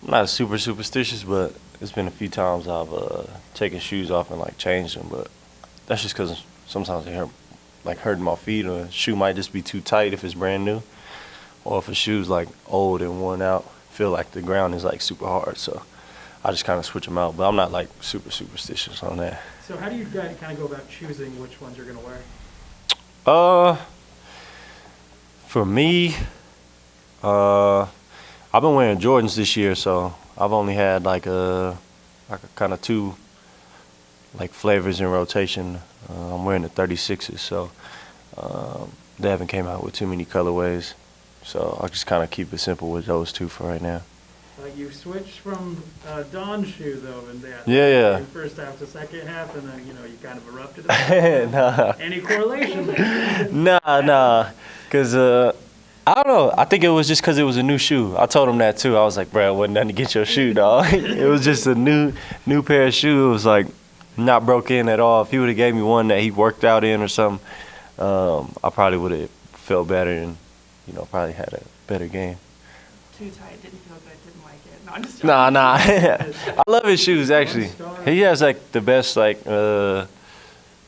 I'm not super superstitious, but it's been a few times I've taken shoes off and like changed them, but that's just because sometimes they hurt, like hurting my feet, or a shoe might just be too tight if it's brand new, or if a shoe's like old and worn out, feel like the ground is like super hard, so I just kind of switch them out. But I'm not like super superstitious on that. So how do you guys kind of go about choosing which ones you're gonna wear? Uh, for me, I've been wearing Jordans this year, so I've only had like a kind of two like flavors in rotation. I'm wearing the 36s, so they haven't came out with too many colorways. So I'll just kind of keep it simple with those two for right now. You switched from Don's shoe though in that. Yeah, in first half to second half, and then you kind of erupted. yeah. Any correlation there? Nah, cause I don't know. I think it was just cause it was a new shoe. I told him that too. I was like, bro, it wasn't nothing to get your shoe, dog. It was just a new pair of shoes. It was like not broke in at all. If he would have gave me one that he worked out in or something, I probably would have felt better and probably had a better game. Too tight, didn't feel good, didn't like it. No, I'm just joking. Nah. I love his shoes actually. He has like the best like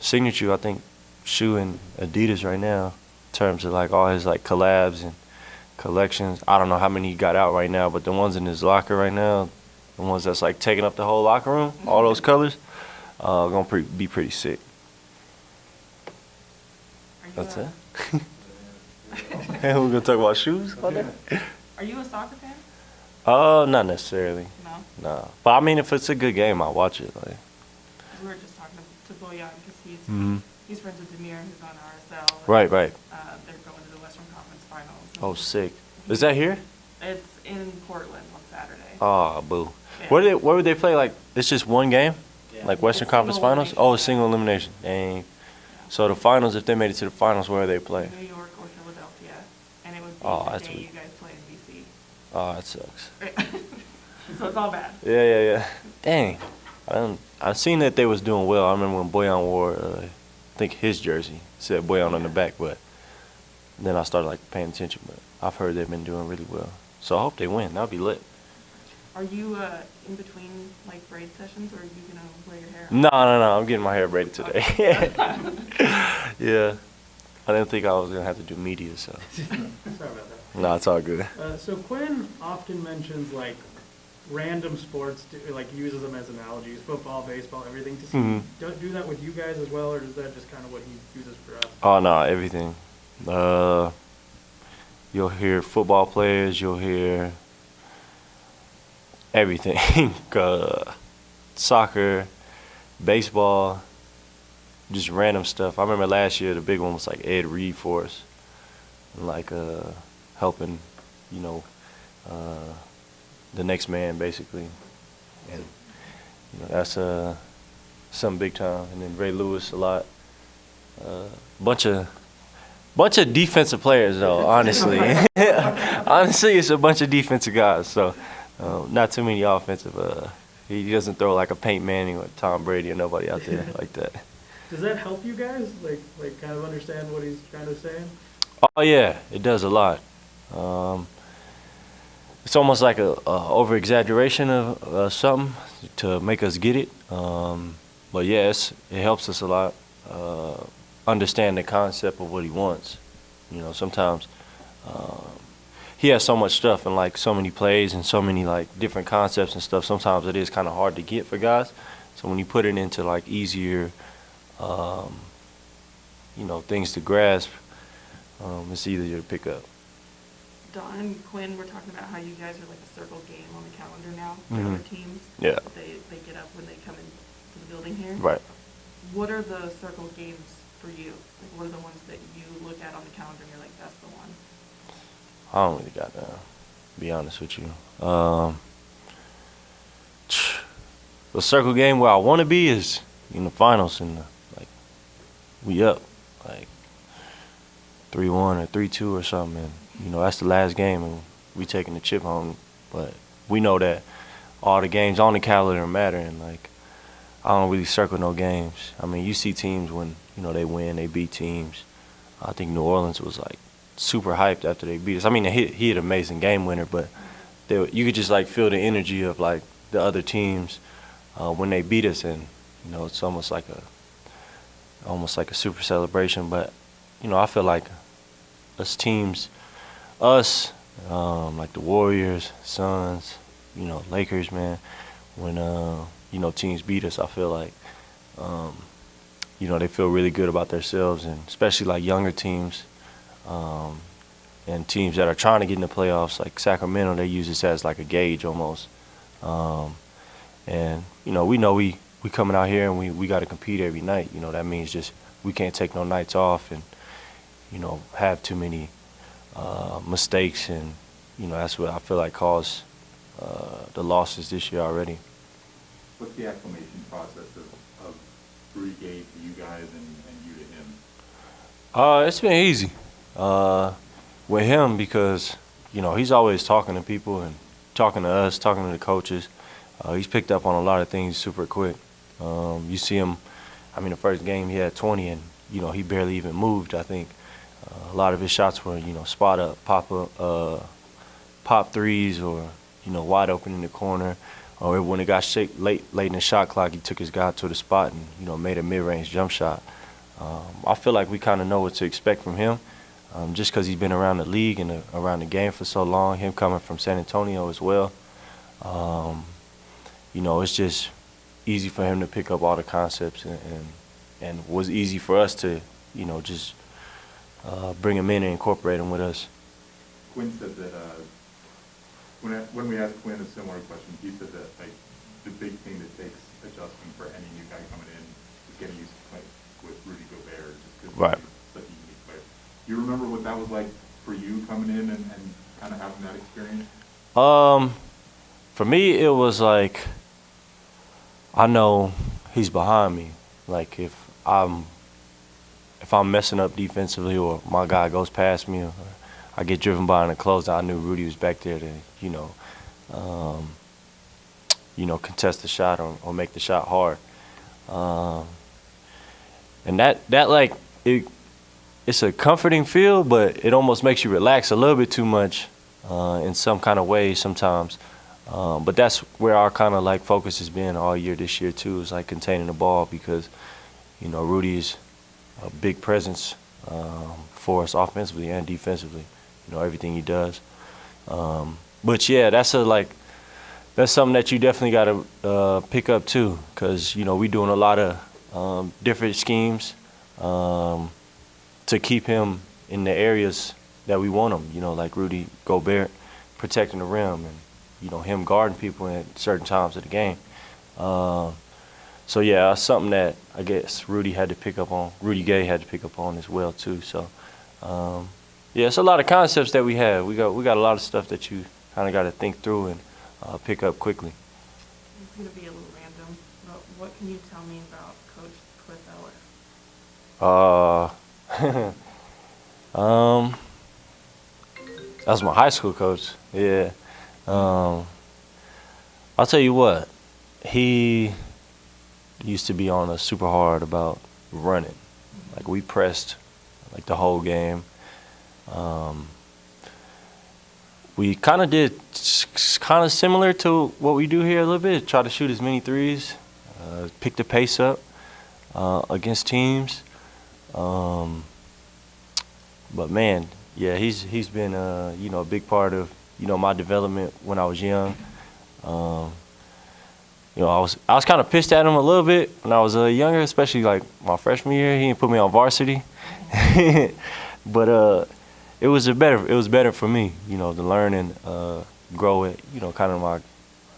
signature I think shoe in Adidas right now in terms of like all his like collabs and collections. I don't know how many he got out right now, but the ones in his locker right now, the ones that's like taking up the whole locker room, all those colors, be pretty sick. That's it. And we're gonna talk about shoes all day. Are you a soccer fan? Not necessarily. No. Nah. But I mean, if it's a good game, I'll watch it. Like. We were just talking to Boyan because Mhm. he's friends with Demir, who's on RSL. Right. They're going to the Western Conference Finals. Oh, sick. Is that here? It's in Portland on Saturday. Oh, boo. Yeah. Where would they play? Like, it's just one game? Yeah. Like Western It's Conference single Finals? elimination, Oh, yeah. a single elimination. Dang. So the finals, if they made it to the finals, where do they play? New York or Philadelphia, and it would be Oh, the that's day weak. you guys play in DC. Oh, that sucks. So it's all bad. Yeah. Dang. I seen that they was doing well. I remember when Boyan wore, I think his jersey said Boyan on the back, but then I started like paying attention. But I've heard they've been doing really well. So I hope they win. That'll be lit. Are you in between like braid sessions, or are you gonna wear your hair? No. I'm getting my hair braided today. Yeah. I didn't think I was gonna have to do media, so. Sorry about that. No, it's all good. So Quinn often mentions like random sports, like uses them as analogies, football, baseball, everything. Does he do that with you guys as well, or is that just kind of what he uses for us? Oh no, everything. You'll hear football players. You'll hear everything. Soccer, baseball, just random stuff. I remember last year the big one was like Ed Reed for us, like helping, the next man basically, and that's something big time. And then Ray Lewis a lot. Bunch of defensive players though. Honestly, honestly, it's a bunch of defensive guys. So not too many offensive. He doesn't throw like a Peyton Manning or Tom Brady or nobody out there like that. Does that help you guys, like kind of understand what he's trying to say? Oh yeah, it does a lot. It's almost like a over exaggeration of something to make us get it. But yes, it helps us a lot understand the concept of what he wants. Sometimes he has so much stuff and like so many plays and so many like different concepts and stuff. Sometimes it is kind of hard to get for guys. So when you put it into like easier, things to grasp, it's easier to pick up. Don and Quinn were talking about how you guys are like a circle game on the calendar now for other teams. Yeah. They get up when they come into the building here. Right. What are the circle games for you? Like, what are the ones that you look at on the calendar and you're like, that's the one? I don't really got that, to be honest with you. The circle game where I want to be is in the finals, and like we up like 3-1 or 3-2 or something, and that's the last game, and we taking the chip home. But we know that all the games on the calendar matter, and like I don't really circle no games. I mean, you see teams when they win, they beat teams. I think New Orleans was like super hyped after they beat us. I mean, he had an amazing game winner, but you could just like feel the energy of like the other teams when they beat us, and you know it's almost like a super celebration. But you know I feel like us teams, like the Warriors, Suns, you know Lakers, man. When you know teams beat us, I feel like you know they feel really good about themselves, and especially like younger teams. And teams that are trying to get in the playoffs, like Sacramento, they use this as like a gauge almost. And you know we coming out here and we got to compete every night. You know that means just we can't take no nights off and you know have too many mistakes, and you know that's what I feel like caused the losses this year already. What's the acclimation process of Rudy Gay to you guys and you to him? It's been easy with him because you know he's always talking to people and talking to us, talking to the coaches. He's picked up on a lot of things super quick. You see him. I mean, the first game he had 20, and you know he barely even moved. I think a lot of his shots were you know spot up, pop threes, or you know wide open in the corner. Or when it got shake late in the shot clock, he took his guy to the spot and you know made a mid-range jump shot. I feel like we kind of know what to expect from him, just because he's been around the league and around the game for so long. Him coming from San Antonio as well, you know, it's just easy for him to pick up all the concepts, and was easy for us to, you know, just bring him in and incorporate him with us. Quin said that when we asked Quin a similar question, he said that like the big thing that takes adjusting for any new guy coming in is getting used to playing with Rudy Gobert, just because Right. he's such a unique player. Do you remember what that was like for you coming in and kind of having that experience? For me, it was like I know he's behind me. Like if I'm messing up defensively or my guy goes past me or I get driven by in the closeout, I knew Rudy was back there to contest the shot or make the shot hard. And that like it's a comforting feel, but it almost makes you relax a little bit too much in some kind of way sometimes. But that's where our kind of like focus has been all year this year too, is like containing the ball, because you know Rudy's a big presence for us offensively and defensively. You know everything he does. But yeah, that's something that you definitely got to pick up too, because you know we doing a lot of different schemes to keep him in the areas that we want him. You know, like Rudy Gobert protecting the rim, and you know him guarding people at certain times of the game. So yeah, that's something that I guess Rudy Gay had to pick up on as well too. So yeah, it's a lot of concepts that we have. We got a lot of stuff that you kind of got to think through and pick up quickly. It's going to be a little random, but what can you tell me about Coach Cliff Ellis? That was my high school coach. Yeah. I'll tell you what, he used to be on us super hard about running. Like we pressed like the whole game. We kind of did kind of similar to what we do here a little bit. Try to shoot as many threes, pick the pace up against teams. But man, yeah, he's been you know a big part of my development when I was young. You know, I was kind of pissed at him a little bit when I was younger, especially like my freshman year. He didn't put me on varsity, but it was better for me, you know, to learn and grow it. You know, kind of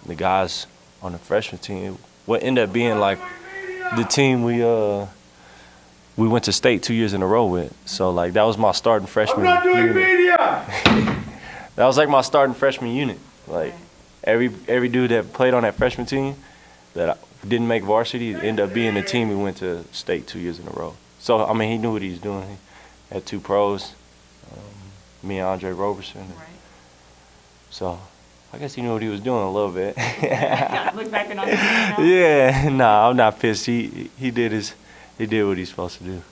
the guys on the freshman team. What ended up being like the team we went to state 2 years in a row with. So like that was my starting freshman. I'm not doing media. That was like my starting freshman unit. Like every dude that played on that freshman team that didn't make varsity ended up being the team we went to state 2 years in a row. So I mean, he knew what he was doing. He had two pros, me and Andre Roberson. Right. So I guess he knew what he was doing a little bit. Yeah, look back and on it now. Yeah, nah, I'm not pissed. He did what he's supposed to do.